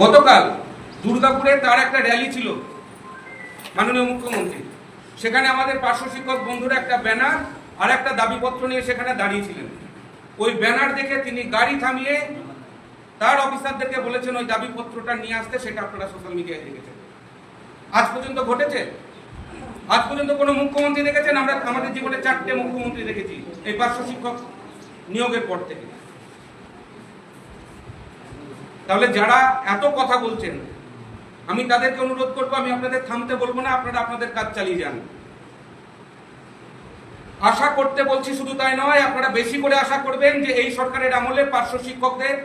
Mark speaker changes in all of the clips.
Speaker 1: গতকাল দুর্গাপুরে তার একটা র্যালি ছিল মাননীয় মুখ্যমন্ত্রী, সেখানে আমাদের পার্শ্ব শিক্ষক বন্ধুরা একটা ব্যানার আর একটা দাবিপত্র নিয়ে সেখানে দাঁড়িয়েছিলেন। ওই ব্যানার দেখে তিনি গাড়ি থামিয়ে তার অফিসারদেরকে বলেছেন ওই দাবিপত্রটা নিয়ে আসতে, সেটা আপনারা সোশ্যাল মিডিয়ায় দেখেছেন। আজ পর্যন্ত ঘটেছে? আজ পর্যন্ত কোনো মুখ্যমন্ত্রী দেখেছেন? আমরা আমাদের জীবনে 4টে মুখ্যমন্ত্রী দেখেছি এই পার্শ্ব শিক্ষক নিয়োগের পর থেকে। তাহলে যারা এত কথা বলছেন, আমি তাদেরকে অনুরোধ করবো, আমি আপনাদের থামতে বলবো না, আপনারা আপনাদের কাজ চালিয়ে যান। আশা করতে বলছি শুধু তাই নয়, আপনারা বেশি করে আশা করবেন যে এই সরকারের আমলে পার্শ্ব শিক্ষকদের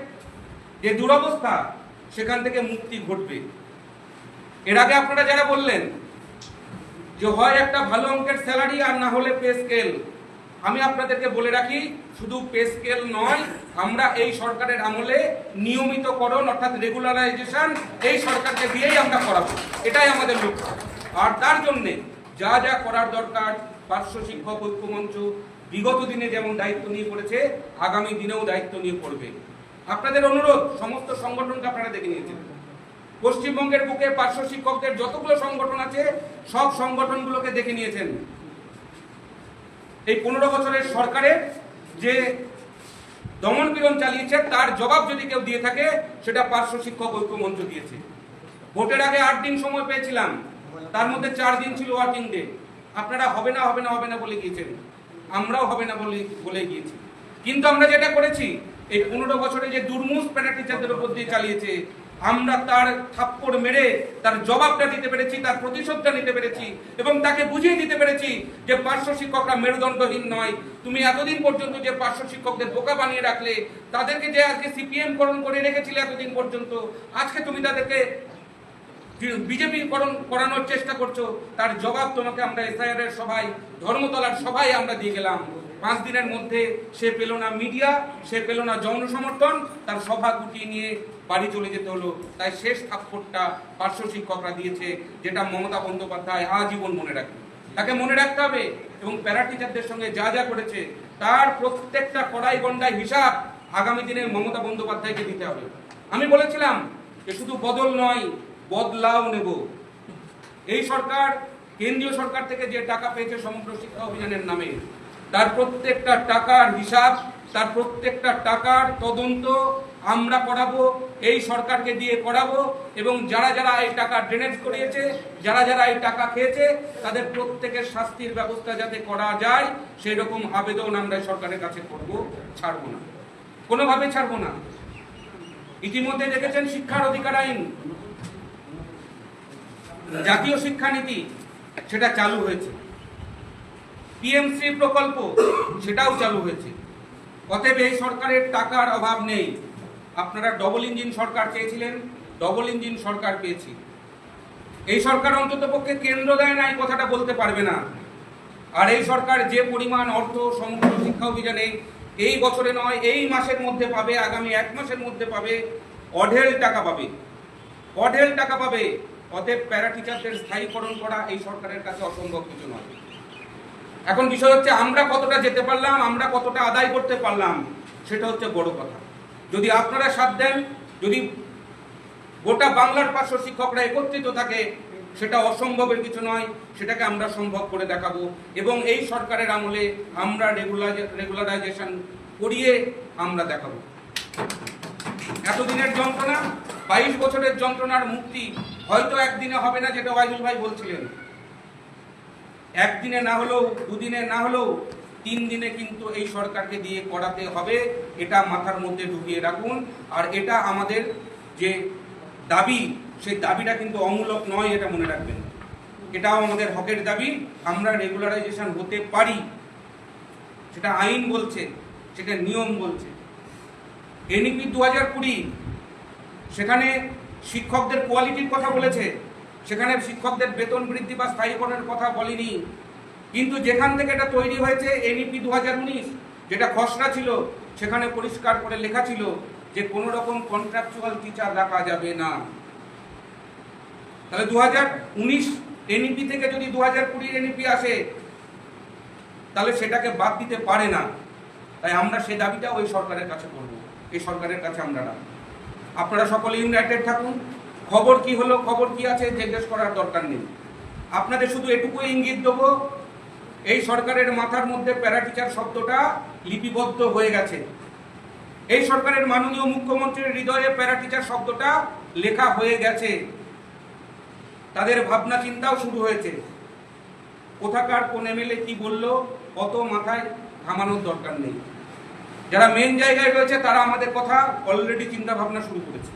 Speaker 1: যে দুরবস্থা সেখান থেকে মুক্তি ঘটবে। এর আগে আপনারা যারা বললেন যে হয় একটা ভালো অঙ্কের স্যালারি আর না হলে পে স্কেল, আমি আপনাদেরকে বলে রাখি শুধু পে স্কেল নয়, আমরা এই সরকারের আমলে নিয়মিতকরণ অর্থাৎ রেগুলারাইজেশন এই সরকারকে দিয়েই আমরা করাবো, এটাই আমাদের লক্ষ্য। আর তার জন্যে যা যা করার দরকার পার্শ্ব শিক্ষক ঐক্যমঞ্চ বিগত দিনে যেমন দায়িত্ব নিয়ে করেছে, আগামী দিনেও দায়িত্ব নিয়ে করবে। আপনাদের অনুরোধ, সমস্ত সংগঠনকে আপনারা দেখে নিয়েছেন, পশ্চিমবঙ্গের বুকে পার্শ্ব শিক্ষকদের যতগুলো সংগঠন আছে সব সংগঠনগুলোকে দেখে নিয়েছেন। এই 15 বছরের সরকারের যে দমন পীড়ন চালিয়েছে তার জবাব যদি কেউ দিয়ে থাকে সেটা পার্শ্ব শিক্ষক ঐক্যমঞ্চ দিয়েছে। ভোটের আগে 8 দিন সময় পেয়েছিলাম, তার মধ্যে 4 দিন ছিল ওয়ার্কিং ডে। আপনারা হবে না হবে না হবে না বলে গিয়েছেন, আমরাও হবে না বলে গিয়েছি। কিন্তু আমরা যেটা করেছি, এই 15 বছরে যে দুর্মুষ প্যারা টিচারদের উপর দিয়ে চালিয়েছে, আমরা তার থাপ্পড় মেরে তার জবাবটা দিতে পেরেছি, তার প্রতিশোধটা নিতে পেরেছি এবং তাকে বুঝিয়ে দিতে পেরেছি যে পার্শ্ব শিক্ষকরা মেরুদণ্ডহীন নয়। তুমি এতদিন পর্যন্ত যে পার্শ্ব শিক্ষকদের বোকা বানিয়ে রাখলে, তাদেরকে যে আজকে সিপিএম করণ করে রেখেছিলে এতদিন পর্যন্ত, আজকে তুমি তাদেরকে বিজেপি করানোর চেষ্টা করছো, তার জবাব তোমাকে আমরা এসআইআর এর সভায়, ধর্মতলার সভায় আমরা দিয়ে গেলাম। 5 দিনের মধ্যে সে পেল না মিডিয়া, সে পেল না যৌন সমর্থন, তার সভা গুটিয়ে নিয়ে বাড়ি চলে যেতে হলো। তাই শেষ থাপ্পড়টা পার্শ্ব শিক্ষকরা দিয়েছে, যেটা মমতা বন্দ্যোপাধ্যায় আজীবন মনে রাখবে। তাকে মনে রাখতে হবে এবং প্যারা টিচারদের সঙ্গে যা যা করেছে তার প্রত্যেকটা কড়াই গন্ডায় হিসাব আগামী দিনে মমতা বন্দ্যোপাধ্যায়কে দিতে হবে। আমি বলেছিলাম যে শুধু বদল নয়, বদলাও নেব। এই সরকার কেন্দ্রীয় সরকার থেকে যে টাকা পেয়েছে সমগ্র শিক্ষা অভিযানের নামে, তার প্রত্যেকটা টাকার হিসাব, তার প্রত্যেকটা টাকার তদন্ত আমরা করাবো, এই সরকারকে দিয়ে করাবো এবং যারা যারা এই টাকা ড্রেনেজ করিয়েছে, যারা যারা এই টাকা খেয়েছে, তাদের প্রত্যেকের শাস্তির ব্যবস্থা যাতে করা যায় সেই রকম আবেদন আমরা সরকারের কাছে করব, ছাড়বো না, কোনোভাবে ছাড়বো না। ইতিমধ্যে দেখেছেন শিক্ষার অধিকার আইন, জাতীয় শিক্ষানীতি সেটা চালু হয়েছে, পিএমসি প্রকল্প সেটাও চালু হয়েছে। অতএব এই সরকারের টাকার অভাব নেই। আপনারা ডবল ইঞ্জিন সরকার চেয়েছিলেন, ডবল ইঞ্জিন সরকার পেয়েছি। এই সরকার অন্তত পক্ষে কেন্দ্র দেয় না এই কথাটা বলতে পারবে না। আর এই সরকার যে পরিমাণ অর্থ সমগ্র শিক্ষা অভিযানে এই বছরে নয় এই মাসের মধ্যে পাবে, আগামী 1 মাসের মধ্যে পাবে, অঢেল টাকা পাবে, অঢেল টাকা পাবে। অতএব প্যারা টিচারদের স্থায়ীকরণ করা এই সরকারের কাছে অসম্ভব কিছু নয়। এখন বিষয় হচ্ছে আমরা কতটা যেতে পারলাম, আমরা কতটা আদায় করতে পারলাম, সেটা হচ্ছে বড় কথা। যদি আপনারা সাথ দেন, যদি গোটা বাংলার পার্শ্ব শিক্ষকরা একত্রিত থাকে, সেটা অসম্ভবের কিছু নয়, সেটাকে আমরা সম্ভব করে দেখাবো এবং এই সরকারের আমলে আমরা রেগুলারাইজেশন করিয়ে আমরা দেখাবো। এতদিনের যন্ত্রণা, 22 বছরের যন্ত্রণার মুক্তি হয়তো একদিনে হবে না, যেটা ওয়াইদুল ভাই বলছিলেন। একদিনে না হলেও, 2 দিনে না হলেও 3 দিনে কিন্তু এই সরকারকে দিয়ে করাতে হবে। এটা মাথার মধ্যে ঢুকিয়ে রাখুন। আর এটা আমাদের যে দাবি, সেই দাবিটা কিন্তু অমূলক নয়, এটা মনে রাখবেন। এটাও আমাদের হকের দাবি। আমরা রেগুলারাইজেশন হতে পারি, সেটা আইন বলছে, সেটা নিয়ম বলছে। এনইপি 2020 সেখানে শিক্ষকদের কোয়ালিটির কথা বলেছে, সেখানে শিক্ষকদের বেতন বৃদ্ধি বা স্থায়ীকরণের কথা বলেনি। কিন্তু যেখান থেকে এটা তৈরি হয়েছে এনইপি 2019, যেটা খসড়া ছিল, সেখানে পরিষ্কার করে লেখা ছিল যে কোনো রকম কন্ট্রাকচুয়াল টিচার রাখা যাবে না। তাহলে 2019 এনইপি থেকে যদি 2020 এনইপি আসে, তাহলে সেটাকে বাদ দিতে পারে না। তাই আমরা সে দাবিটা ওই সরকারের কাছে করব, এই সরকারের কাছে আমরা রাখবো। আপনারা সকলে ইউনাইটেড থাকুন। খবর কি হলো, খবর কি আছে জিজ্ঞেস করার দরকার নেই। আপনাদের শুধু এটুকু ইঙ্গিত দেবো, এই সরকারের মাথার মধ্যে প্যারাটিচার শব্দটা লিপিবদ্ধ হয়ে গেছে। এই সরকারের মাননীয় মুখ্যমন্ত্রীর হৃদয়ে প্যারাটিচার শব্দটা লেখা হয়ে গেছে। তাদের ভাবনা চিন্তাও শুরু হয়েছে। কোথাকার কোন এমএলএ কি বললো অত মাথায় ঘামানোর দরকার নেই। যারা মেন জায়গায় রয়েছে তারা আমাদের কথা অলরেডি চিন্তা ভাবনা শুরু করেছে।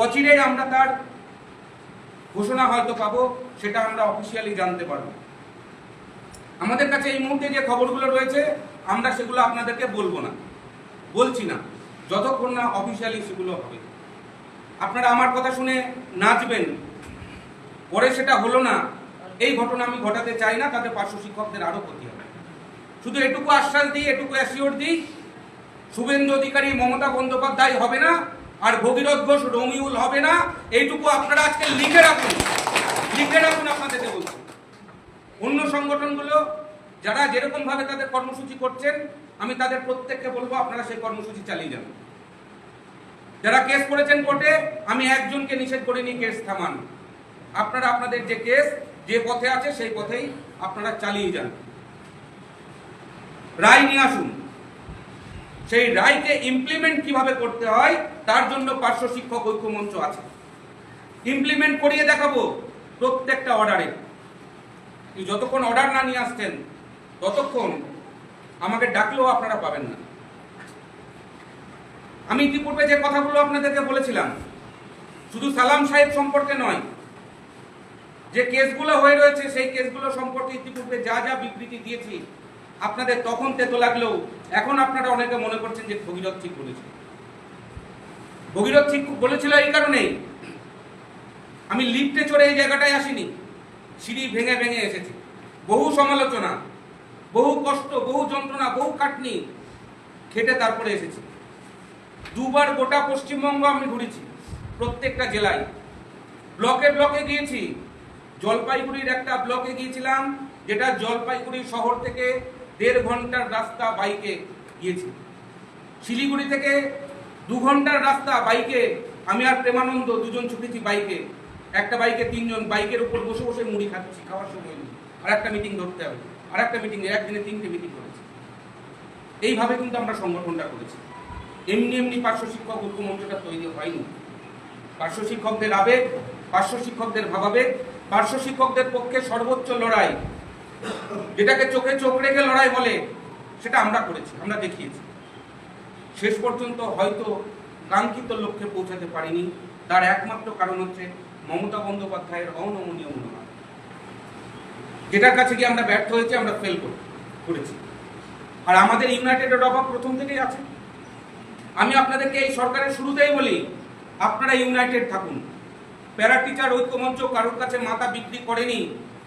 Speaker 1: অচিরেই আমরা তার ঘোষণা হয়তো পাবো, সেটা আমরা অফিসিয়ালি জানতে পারবো। আমাদের কাছে এই মুহূর্তে যে খবরগুলো রয়েছে আমরা সেগুলো আপনাদেরকে বলবো না, বলছি না, যতক্ষণ না অফিসিয়ালি সেগুলো হবে। আপনারা আমার কথা শুনে নাচবেন, পরে সেটা হলো না, এই ঘটনা আমি ঘটাতে চাই না, তাতে পার্শ্ব শিক্ষকদের আরো ক্ষতি হবে। শুধু এটুকু আশ্বাস দিই, এটুকু অ্যাসিওর দিই, শুভেন্দু অধিকারী মমতা বন্দ্যোপাধ্যায় হবে না, আর ভগীরথ ঘোষ রমিউল হবে না। এইটুকু আপনারা আজকে লিখে রাখুন, লিখে রাখুন। আপনাদেরকে বলছি, অন্য সংগঠনগুলো যারা যেরকম ভাবে তাদের কর্মসূচি করছেন, আমি তাদের প্রত্যেককে বলবো আপনারা সেই কর্মসূচি চালিয়ে যান। যারা কেস করেছেন কোর্টে, আমি একজনকে নিষেধ করিনি কেস থামান। আপনারা আপনাদের যে কেস যে পথে আছে সেই পথেই আপনারা চালিয়ে যান। রায় নিয়ে আসুন, সেই রায়কে ইমপ্লিমেন্ট কিভাবে করতে হয় তার জন্য পার্শ্ব শিক্ষক ঐক্য মঞ্চ আছে। ইমপ্লিমেন্ট করিয়ে দেখাবো প্রত্যেকটা অর্ডারে। যতক্ষণ অর্ডার না নিয়ে আসছেন ততক্ষণ আমাকে ডাকলেও আপনারা পাবেন না। আমি ইতিপূর্বে যে কথাগুলো আপনাদেরকে বলেছিলাম, শুধু সালাম সাহেব সম্পর্কে নয়, যে কেসগুলো হয়ে রয়েছে সেই কেসগুলো সম্পর্কে ইতিপূর্বে যা যা বিবৃতি দিয়েছি, আপনাদের তখন তেতো লাগলেও এখন আপনারা অনেকে মনে করছেন যে ভগীরথ ঠিক বলেছে। ভগীরথ ঠিক বলেছিল এই কারণেই, আমি লিফটে চড়ে এই জায়গাটায় আসিনি, সিঁড়ি ভেঙে ভেঙে এসেছি। বহু সমালোচনা, বহু কষ্ট, বহু যন্ত্রণা, বহু খাটনি খেটে তারপরে এসেছি। দুবার গোটা পশ্চিমবঙ্গ আমি ঘুরেছি, প্রত্যেকটা জেলায়, ব্লকে ব্লকে গিয়েছি। জলপাইগুড়ির একটা ব্লকে গিয়েছিলাম, যেটা জলপাইগুড়ি শহর থেকে 1.5 ঘন্টার রাস্তা বাইকে গিয়েছি। শিলিগুড়ি থেকে 2 ঘন্টার রাস্তা বাইকে, আমি আর প্রেমানন্দ দুজন ছুটেছি বাইকে। একটা বাইকে 3 জন, বাইকের উপর বসে বসে মুড়ি খাচ্ছি, খাওয়ার সময় নেই, আর একটা মিটিং ধরতে হবে, আর একটা মিটিং, একদিনে 3টে মিটিং করেছি। এইভাবে কিন্তু আমরা সংগঠনটা করেছি। এমনি এমনি পার্শ্ব শিক্ষক ঐক্য মঞ্চটা তৈরি হয়নি। পার্শ্ব শিক্ষকদের আবেগ, পার্শ্ব শিক্ষকদের ভাবাবেগ, পার্শ্ব শিক্ষকদের পক্ষে সর্বোচ্চ লড়াই, যেটাকে চোখে চোখ রেখে লড়াই বলে, সেটা আমরা করেছি, আমরা দেখিয়েছি। শেষ পর্যন্ত হয়তো কাঙ্ক্ষিত লক্ষ্যে পৌঁছাতে পারিনি, তার একমাত্র কারণ হচ্ছে মমতা বন্দ্যোপাধ্যায়ের অনমনীয় মনোভাব, যেটার কাছে গিয়ে আমরা ব্যর্থ হয়েছি, আমরা ফেল করেছি। আর আমাদের ইউনাইটেডের অভাব প্রথম থেকেই আছে। আমি আপনাদেরকে এই সরকারের শুরুতেই বলি, আপনারা ইউনাইটেড থাকুন। প্যারা টিচার ঐক্যমঞ্চ কারোর কাছে মাথা বিক্রি করেনি।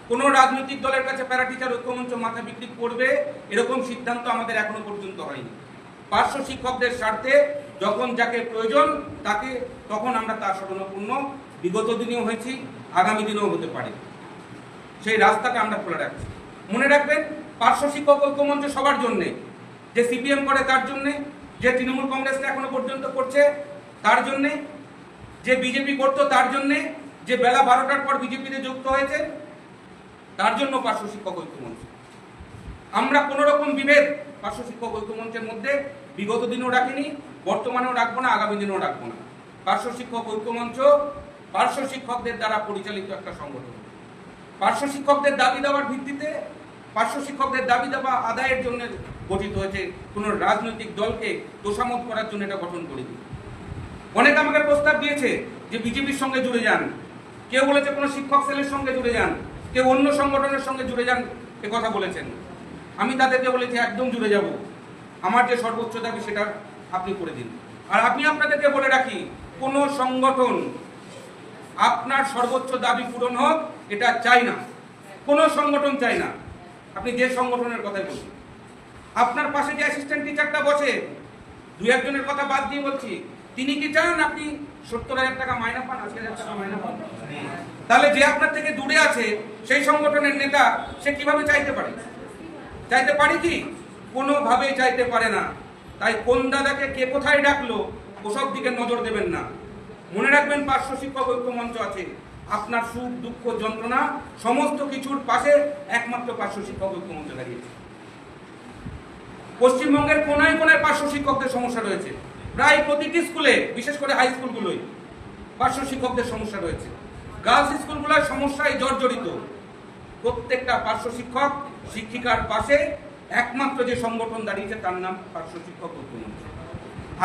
Speaker 1: কোনো রাজনৈতিক দলের কাছে প্যারা টিচার ঐক্যমঞ্চ মাথা বিক্রি করবে এরকম সিদ্ধান্ত আমাদের এখনো পর্যন্ত হয়নি। পার্শ্ব শিক্ষকদের স্বার্থে যখন যাকে প্রয়োজন তাকে, তখন আমরা তার শরণাপন্ন বিগত দিনেও হয়েছি, আগামী দিনেও হতে পারে। সেই রাস্তাটা আমরা খোলা রাখছি। মনে রাখবেন, পার্শ্ব শিক্ষক ঐক্যমঞ্চ সবার জন্যে, যে সিপিএম করে তার জন্যে, যে তৃণমূল কংগ্রেসটা এখনো পর্যন্ত করছে তার জন্যে, যে বিজেপি করতো তার জন্যে, যে বেলা 12টার পর বিজেপিতে যুক্ত হয়েছে তার জন্য পার্শ্ব শিক্ষক ঐক্যমঞ্চ। আমরা কোন রকম বিভেদ পার্শ্ব শিক্ষক ঐক্যমঞ্চের মধ্যে বিগত দিনেও রাখিনি, বর্তমানেও রাখবো না, আগামী দিনেও রাখবো না। পার্শ্ব শিক্ষক ঐক্যমঞ্চ পার্শ্ব শিক্ষকদের দ্বারা পরিচালিত একটা সংগঠন। পার্শ্ব শিক্ষকদের দাবি দেওয়ার ভিত্তিতে, পার্শ্ব শিক্ষকদের দাবি দেওয়া আদায়ের জন্য গঠিত হয়েছে। কোন রাজনৈতিক দলকে তোষামত করার জন্য এটা গঠন করিনি। অনেকে আমাকে প্রস্তাব দিয়েছে যে বিজেপির সঙ্গে জুড়ে যান, কেউ বলেছে কোনো শিক্ষক সেলের সঙ্গে জুড়ে যান, কেউ অন্য সংগঠনের সঙ্গে জুড়ে যান, এ কথা বলেছেন। আমি তাদেরকে বলেছি একদম জুড়ে যাব, আমার যে সর্বোচ্চ দাবি সেটা আপনি করে দিন। আর আমি আপনাদেরকে বলে রাখি, কোন সংগঠন আপনার সর্বোচ্চ দাবি পূরণ হোক এটা চাই না, কোন সংগঠন চাই না। আপনি যে সংগঠনের কথাই বলুন, আপনার পাশে যে অ্যাসিস্ট্যান্ট টিচারটা বসে, 2-1 জনের কথা বাদ দিয়ে বলছি, তিনি কি চান আপনি 70,000 টাকা মাইনা পান, 80,000 টাকা মাইনা পান? তাহলে যে আপনার থেকে দূরে আছে সেই সংগঠনের নেতা, সে কিভাবে চাইতে পারে? চাইতে পারে কি? কোনোভাবেই চাইতে পারে না। তাই কোন দাদাকে কে কোথায় ডাকলো ওসব দিকে নজর দেবেন না। মনে রাখবেন, পার্শ্ব শিক্ষক ঐক্য মঞ্চ আছে। আপনার সুখ দুঃখ যন্ত্রণা সমস্ত কিছুর পাশে একমাত্র পার্শ্ব শিক্ষক ঐক্য মঞ্চ দাঁড়িয়েছে। পশ্চিমবঙ্গের কোনায় কোনায় পার্শ্ব শিক্ষকদের সমস্যা রয়েছে। প্রায় প্রতিটি স্কুলে, বিশেষ করে হাই স্কুলগুলোই পার্শ্ব শিক্ষকদের সমস্যা রয়েছে। গার্লস স্কুলগুলোর সমস্যায় জর্জরিত। প্রত্যেকটা পার্শ্ব শিক্ষক শিক্ষিকার পাশে একমাত্র যে সংগঠন দাঁড়িয়েছে তার নাম পার্শ্ব শিক্ষক ঐক্য মঞ্চ।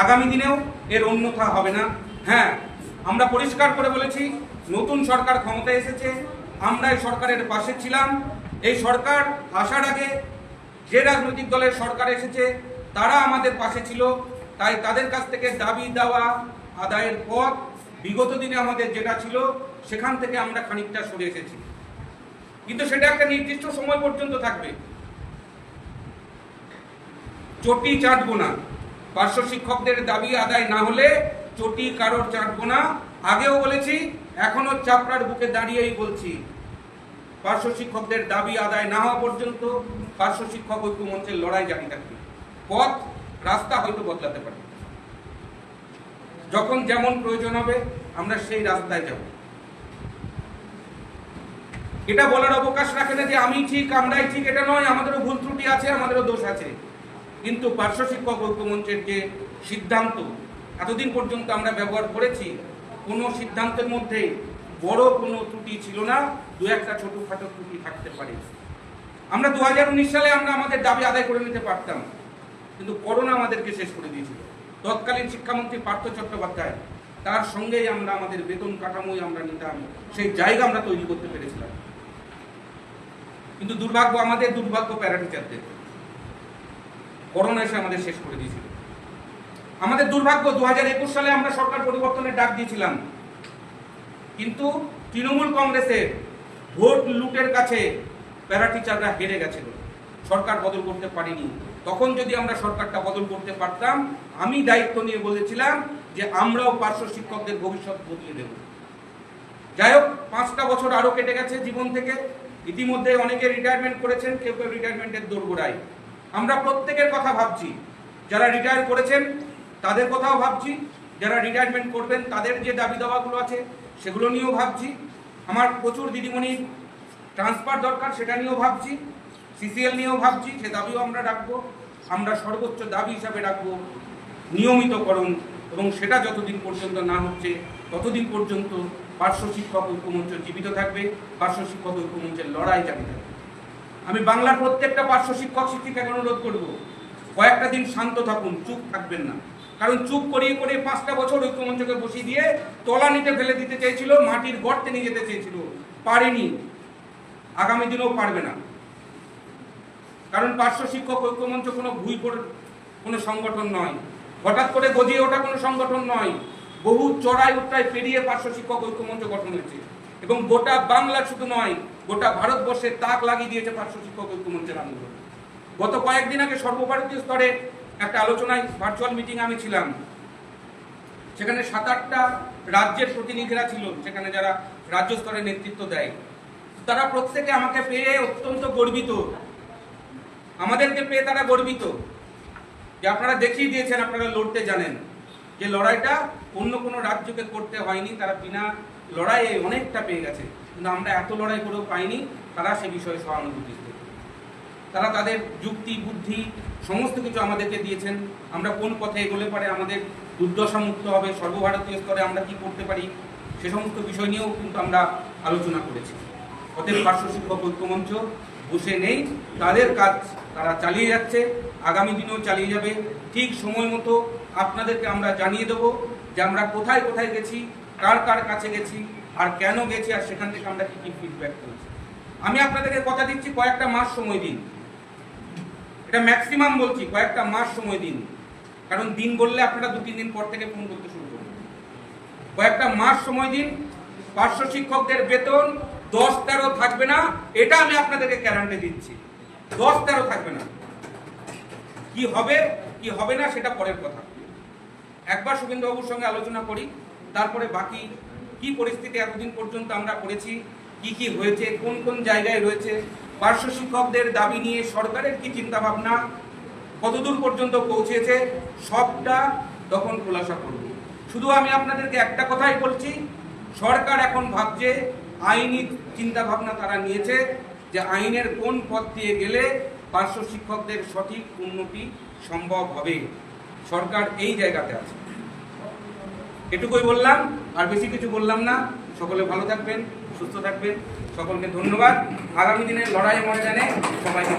Speaker 1: আগামী দিনেও এর অন্যথা হবে না। হ্যাঁ, আমরা পরিষ্কার করে বলেছি, নতুন সরকার ক্ষমতায় এসেছে, আমরা এই সরকারের পাশে ছিলাম। এই সরকার আসার আগে যে রাজনৈতিক দলের সরকার এসেছে তারা আমাদের পাশে ছিল, তাই তাদের কাছ থেকে দাবি দেওয়া আদায়ের পথ বিগত দিনে আমাদের যেটা ছিল সেখান থেকে আমরা খানিকটা সরে এসেছি, কিন্তু সেটা একটা নির্দিষ্ট সময় পর্যন্ত থাকবে। চটি চাটবো না, পার্শ্ব শিক্ষকদের দাবি আদায় না হলে চটি কারোর চাটবো না। আগেও বলেছি, এখনো চাপড়ার বুকে দাঁড়িয়েই বলছি, পার্শ্ব শিক্ষকদের দাবি আদায় না হওয়া পর্যন্ত পার্শ্ব শিক্ষক ঐক্য মঞ্চের লড়াই জারি থাকবে। পথ রাস্তা হয়তো বদলাতে পারে, যখন যেমন প্রয়োজন হবে আমরা সেই রাস্তায় যাব। এটা বলার অবকাশ রাখে না যে আমি ঠিক আমরাই ঠিক, এটা নয়। আমাদেরও ভুল ত্রুটি আছে, আমাদেরও দোষ আছে, কিন্তু পার্শ্ব শিক্ষক ঐক্য মঞ্চের যে সিদ্ধান্ত এতদিন পর্যন্ত আমরা ব্যবহার করেছি, কোনো সিদ্ধান্তের মধ্যে বড় কোনো ত্রুটি ছিল না। দু একটা ছোটখাটো ত্রুটি থাকতে পারে। আমরা 2019 সালে আমরা আমাদের দাবি আদায় করে নিতে পারতাম, কিন্তু করোনা আমাদেরকে শেষ করে দিয়েছিল। তৎকালীন শিক্ষামন্ত্রী পার্থ চট্টোপাধ্যায়, তার সঙ্গেই আমরা আমাদের বেতন কাঠামোই আমরা নিতাম, সেই জায়গা আমরা তৈরি করতে পেরেছিলাম। কিন্তু দুর্ভাগ্য আমাদের, দুর্ভাগ্য প্যারা টিচারদের, করোনা এসে আমাদের শেষ করে দিয়েছিল। আমাদের দুর্ভাগ্য 2021 সালে আমরা সরকার পরিবর্তনের ডাক দিয়েছিলাম, কিন্তু তৃণমূল কংগ্রেসের ভোট লুটের কাছে প্যারা টিচাররা হেরে গেছিল, সরকার বদল করতে পারিনি। তখন যদি আমরা সরকারটা বদল করতে পারতাম, আমি দায়িত্ব নিয়ে বলেছিলাম যে আমরাও পার্শ্ব শিক্ষকদের ভবিষ্যৎ বদলে দেব। যাই হোক, 5টা বছর আরো কেটে গেছে জীবন থেকে। ইতিমধ্যে অনেকে রিটায়ারমেন্ট করেছেন, কেউ কেউ রিটায়ারমেন্টের দোরগোড়ায়। আমরা প্রত্যেকের কথা ভাবছি, যারা রিটায়ার করেছেন তাদের কথাও ভাবছি, যারা রিটায়ারমেন্ট করবেন তাদের যে দাবি দাওয়াগুলো আছে সেগুলো নিয়েও ভাবছি। আমার প্রচুর দিদিমণির ট্রান্সফার দরকার, সেটা নিয়েও ভাবছি। সিসিএল নিয়েও ভাবছি, সে দাবিও আমরা রাখবো। আমরা সর্বোচ্চ দাবি হিসাবে রাখবো নিয়মিতকরণ, এবং সেটা যতদিন পর্যন্ত না হচ্ছে ততদিন পর্যন্ত পার্শ্ব শিক্ষক ঐক্য মঞ্চ জীবিত থাকবে, পার্শ্ব শিক্ষক ঐক্য মঞ্চের লড়াই জারি থাকবে। আমি বাংলার প্রত্যেকটা পার্শ্ব শিক্ষক শিক্ষিকাকে অনুরোধ করব, কয়েকটা দিন শান্ত থাকুন, চুপ থাকবেন না। কারণ চুপ করিয়ে করে 5টা বছর ঐক্য মঞ্চকে বসিয়ে দিয়ে তলানিতে ফেলে দিতে চেয়েছিল, মাটির গর্তে নিয়ে যেতে চেয়েছিল, পারেনি, আগামী দিনেও পারবে না। কারণ পার্শ্ব শিক্ষক ঐক্য মঞ্চ কোনো কোনো সংগঠন নয়, হঠাৎ করে গজিয়ে ওঠা কোনো সংগঠন নয়। বহু চড়াই উত্তরায় পেরিয়ে পার্শ্ব শিক্ষক ঐক্য মঞ্চ গঠন হয়েছে, এবং গোটা বাংলা শুধু নয়, গোটা ভারতবর্ষে তাক লাগিয়ে দিয়েছে পার্শ্ব শিক্ষক ঐক্য মঞ্চের আন্দোলন। গত কয়েকদিন আগে সর্বভারতীয় স্তরে একটা আলোচনায়, ভার্চুয়াল মিটিং আমি ছিলাম, সেখানে 7-8টা রাজ্যের প্রতিনিধিরা ছিল, সেখানে যারা রাজ্য স্তরে নেতৃত্ব দেয়। তারা প্রত্যেকে আমাকে পেয়ে অত্যন্ত গর্বিত, আমাদেরকে পেয়ে তারা গর্বিত যে আপনারা দেখিয়ে দিয়েছেন আপনারা লড়তে জানেন, যে লড়াইটা অন্য কোনো রাজ্যকে করতে হয়নি, তারা বিনা লড়াইয়ে অনেকটা পেয়ে গেছে, কিন্তু আমরা এত লড়াই করেও পাইনি। তারা সে বিষয়ে সহানুভূতি, তারা তাদের যুক্তি বুদ্ধি সমস্ত কিছু আমাদেরকে দিয়েছেন। আমরা কোন পথে এগোলে পারে আমাদের দুর্দশা মুক্ত হবে, সর্বভারতীয় স্তরে আমরা কি করতে পারি, সে সমস্ত বিষয় নিয়েও কিন্তু আমরা আলোচনা করেছি। অতএব পার্শ্ব শিক্ষক ঐক্য মঞ্চ বসে নেই, তাদের কাজ তারা চালিয়ে যাচ্ছে, আগামী দিনেও চালিয়ে যাবে। ঠিক সময় মতো আপনাদেরকে আমরা জানিয়ে দেবো যে আমরা কোথায় কোথায় গেছি, কার কার কাছে গেছি, আর কেন গেছি, আর সেখান থেকে আমরা কি কি ফিডব্যাক করেছি। আমি আপনাদেরকে কথা দিচ্ছি, কয়েকটা মাস সময় দিন, এটা ম্যাক্সিমাম বলছি, কয়েকটা মাস সময় দিন। কারণ দিন বললে আপনারা 2-3 দিন পর থেকে ফোন করতে শুরু করবেন। কয়েকটা মাস সময় দিন, পার্শ্ব শিক্ষকদের বেতন 10-13 থাকবে না, এটা আমি আপনাদেরকে গ্যারান্টি দিচ্ছি। 10-13 থাকবে না। কি হবে কি হবে না সেটা পরের কথা। একবার শুভেন্দুবাবুর সঙ্গে আলোচনা করি, তারপরে বাকি কি পরিস্থিতি এতদিন পর্যন্ত আমরা করেছি, কি কি হয়েছে, কোন কোন জায়গায় রয়েছে, পার্শ্ব শিক্ষকদের দাবি নিয়ে সরকারের কি চিন্তা ভাবনা, কতদূর পর্যন্ত পৌঁছেছে, সবটা তখন খোলাসা করব। শুধু আমি আপনাদেরকে একটা কথাই বলছি, সরকার এখন ভাবছে, আইনি চিন্তা ভাবনা তারা নিয়েছে যে আইনের কোন পথ দিয়ে গেলে পার্শ্ব শিক্ষকদের সঠিক উন্নতি সম্ভব হবে। সরকার এই জায়গাতে আছে। এটুকুই বললাম, আর বেশি কিছু বললাম না। সকলে ভালো থাকবেন, সুস্থ থাকবেন। সকলকে ধন্যবাদ। আগামী দিনের লড়াই ময়দানে সবাইকে